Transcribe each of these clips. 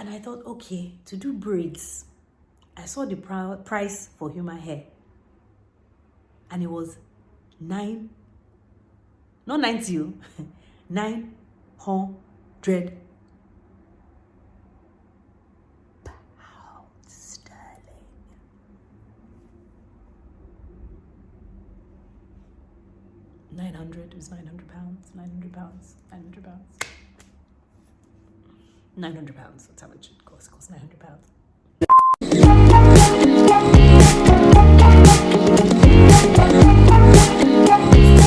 And I thought, okay, to do braids, I saw the price for human hair. And it was not 90, 900 pounds sterling. 900, it was 900 pounds, 900 pounds, 900 pounds. 900 pounds, that's how much it costs. It costs 900 pounds.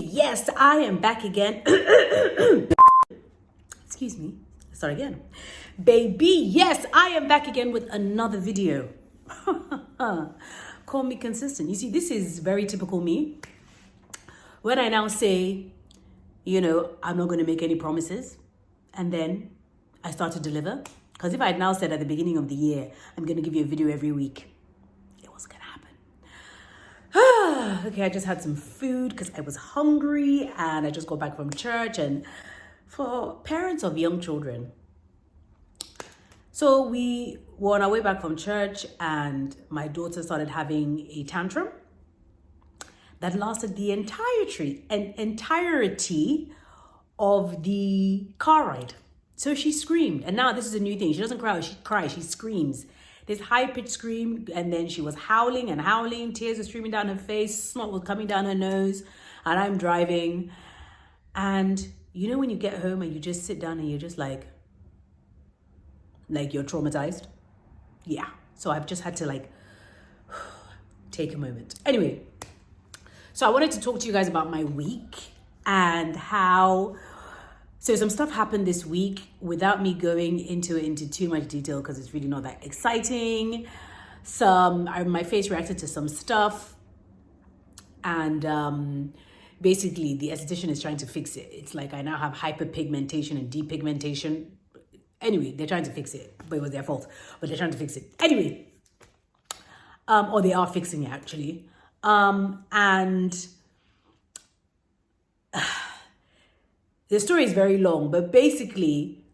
Yes, I am back again. Excuse me. Start again. Baby, yes, I am back again with another video. Call me consistent. You see, this is very typical me. When I now say, I'm not going to make any promises, and then I start to deliver. Because if I had now said at the beginning of the year, I'm going to give you a video every week, it wasn't going to happen. Okay, I just had some food because I was hungry and I just got back from church. And for parents of young children, so we were on our way back from church and my daughter started having a tantrum that lasted the entirety of the car ride. So she screamed. And now this is a new thing. She doesn't cry, she screams. This high-pitched scream, and then she was howling and howling. Tears were streaming down her face, snot was coming down her nose, and I'm driving. And when you get home and you just sit down and you're just like you're traumatized? Yeah. So I've just had to take a moment. Anyway, so I wanted to talk to you guys about my week and how... So some stuff happened this week without me going into too much detail because it's really not that exciting. My face reacted to some stuff, and basically the esthetician is trying to fix it. It's like I now have hyperpigmentation and depigmentation. Anyway, they're trying to fix it, but it was their fault. But they're trying to fix it anyway, or they are fixing it actually, and. The story is very long, but basically,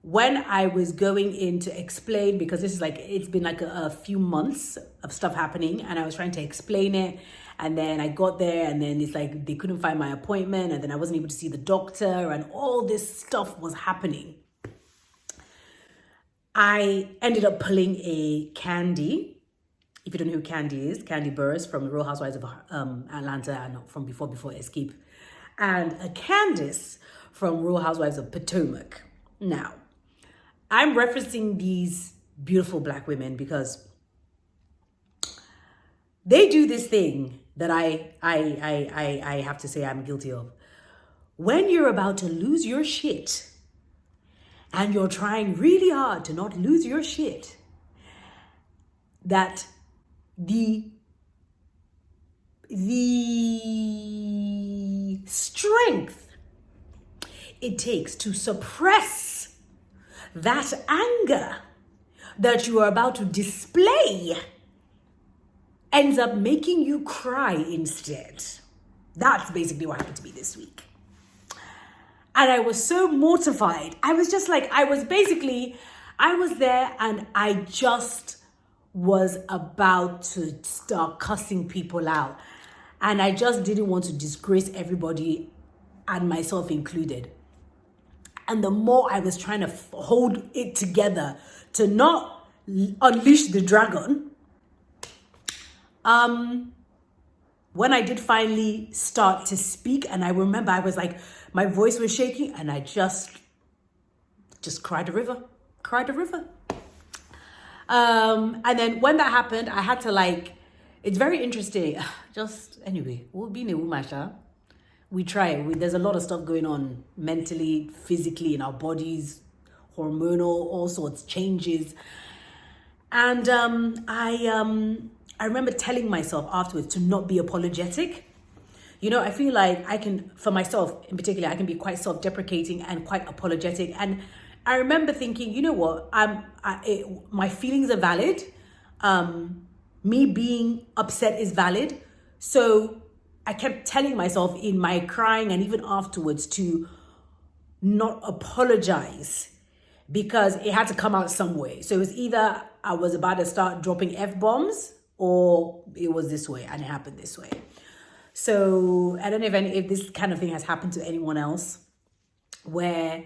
when I was going in to explain, because this is it's been a few months of stuff happening, and I was trying to explain it, and then I got there, and then it's like they couldn't find my appointment, and then I wasn't able to see the doctor, and all this stuff was happening. I ended up pulling a Candy. If you don't know who Candy is, Candy Burris from the Real Housewives of Atlanta, and from before Escape, and a Candice from Real Housewives of Potomac. Now, I'm referencing these beautiful Black women because they do this thing that I have to say I'm guilty of. When you're about to lose your shit and you're trying really hard to not lose your shit, that the strength it takes to suppress that anger that you are about to display ends up making you cry instead. That's basically what happened to me this week. And I was so mortified. I was just I was there and I just was about to start cussing people out. And I just didn't want to disgrace everybody and myself included. And the more I was trying to hold it together to not unleash the dragon, when I did finally start to speak, and I remember I was my voice was shaking, and I just cried a river. And then when that happened, I had to it's very interesting. Anyway, we'll be in a woman, we try. There's a lot of stuff going on mentally, physically, in our bodies, hormonal, all sorts changes. And I remember telling myself afterwards to not be apologetic. I feel like I can, for myself in particular, I can be quite self-deprecating and quite apologetic. And I remember thinking, you know what, my feelings are valid. Me being upset is valid. So I kept telling myself in my crying and even afterwards to not apologize, because it had to come out some way. So it was either I was about to start dropping F-bombs or it was this way, and it happened this way. So I don't know if this kind of thing has happened to anyone else, where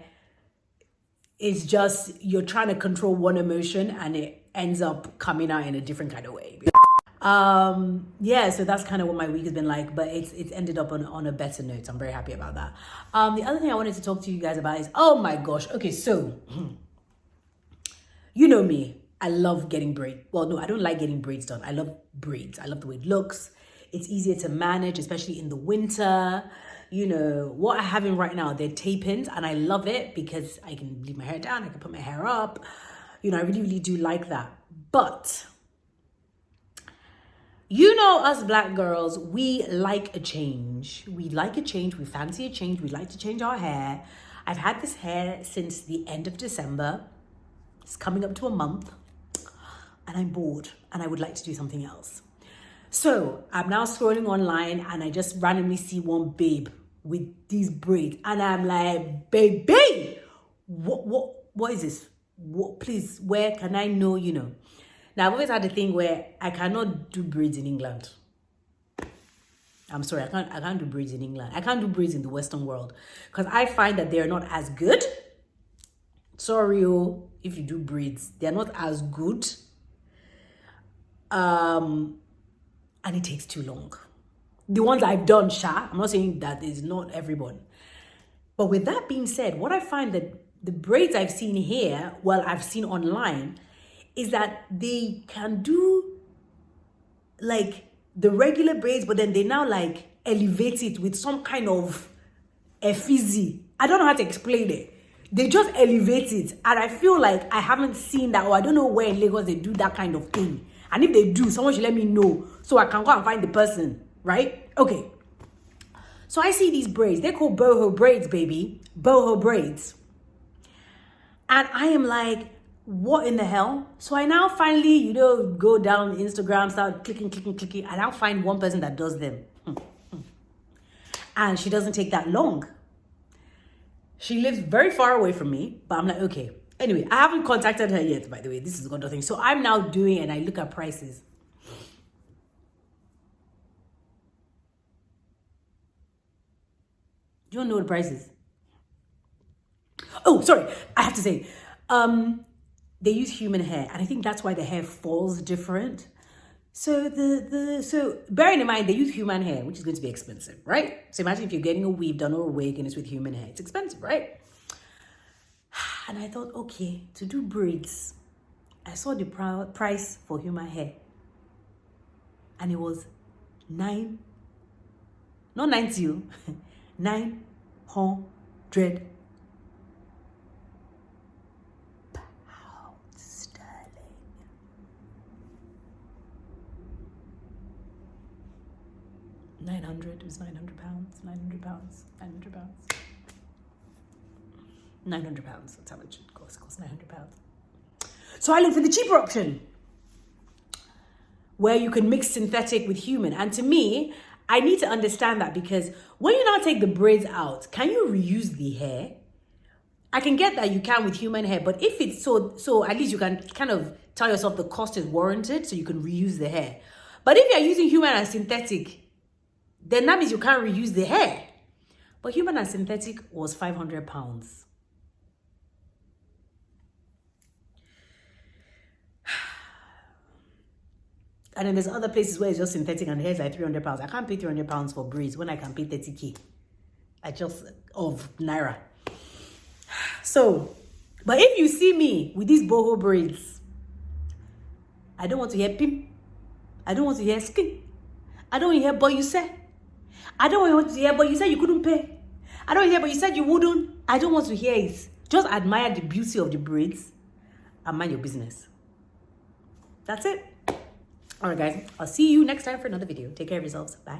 it's just you're trying to control one emotion and it ends up coming out in a different kind of way. Yeah, so that's kind of what my week has been like, but it's ended up on a better note. I'm very happy about that. The other thing I wanted to talk to you guys about is, oh my gosh, okay, so you know me, I love getting braids. Well, no, I don't like getting braids done. I love braids. I love the way it looks. It's easier to manage, especially in the winter. You know, what I have in right now, they're tape-ins, and I love it because I can leave my hair down, I can put my hair up. You know, I really, really do like that. But you know, us Black girls, we like a change. We like a change. We fancy a change. We like to change our hair. I've had this hair since the end of December. It's coming up to a month. And I'm bored. And I would like to do something else. So I'm now scrolling online and I just randomly see one babe with these braids. And I'm like, baby, what is this? What, please, where can I know, you know? Now, I've always had a thing where I cannot do braids in England. I'm sorry, I can't do braids in England. I can't do braids in the Western world because I find that they're not as good. Sorry, if you do braids, they're not as good. And it takes too long. The ones I've done, I'm not saying that is not everyone. But with that being said, what I find that the braids I've seen here, well, I've seen online, is that they can do like the regular braids, but then they now like elevate it with some kind of effigy. I don't know how to explain it. They just elevate it. And I feel like I haven't seen that, or I don't know where in Lagos they do that kind of thing. And if they do, someone should let me know so I can go and find the person, right? Okay. So I see these braids. They're called boho braids, baby. Boho braids. And I am like, what in the hell? So I now finally, you know, go down Instagram, start clicking. I now find one person that does them. And she doesn't take that long. She lives very far away from me, but I'm like, okay. Anyway, I haven't contacted her yet, by the way. This is another thing. So I'm now doing, and I look at prices. Do you want to know the prices? Oh, sorry. I have to say, they use human hair, and I think that's why the hair falls different. So so bearing in mind they use human hair, which is going to be expensive, right? So imagine if you're getting a weave done or a wig and it's with human hair, it's expensive, right? And I thought, okay, to do braids, I saw the price for human hair, and it was not 90, 900 900, it was 900 pounds, 900 pounds, 900 pounds. 900 pounds, that's how much it costs. It costs 900 pounds. So I looked for the cheaper option, where you can mix synthetic with human. And to me, I need to understand that, because when you now take the braids out, can you reuse the hair? I can get that you can with human hair, but if it's so at least you can kind of tell yourself the cost is warranted, so you can reuse the hair. But if you're using human and synthetic, then that means you can't reuse the hair. But human and synthetic was 500 pounds. And then there's other places where it's just synthetic and the hair is like 300 pounds. I can't pay 300 pounds for braids when I can pay 30K. Of Naira. So, but if you see me with these boho braids, I don't want to hear pim. I don't want to hear skin. I don't want to hear but you said. I don't want to hear but you said you couldn't pay. I don't want to hear but you said you wouldn't. I don't want to hear it. Just admire the beauty of the braids and mind your business. That's it. All right, guys. I'll see you next time for another video. Take care of yourselves. Bye.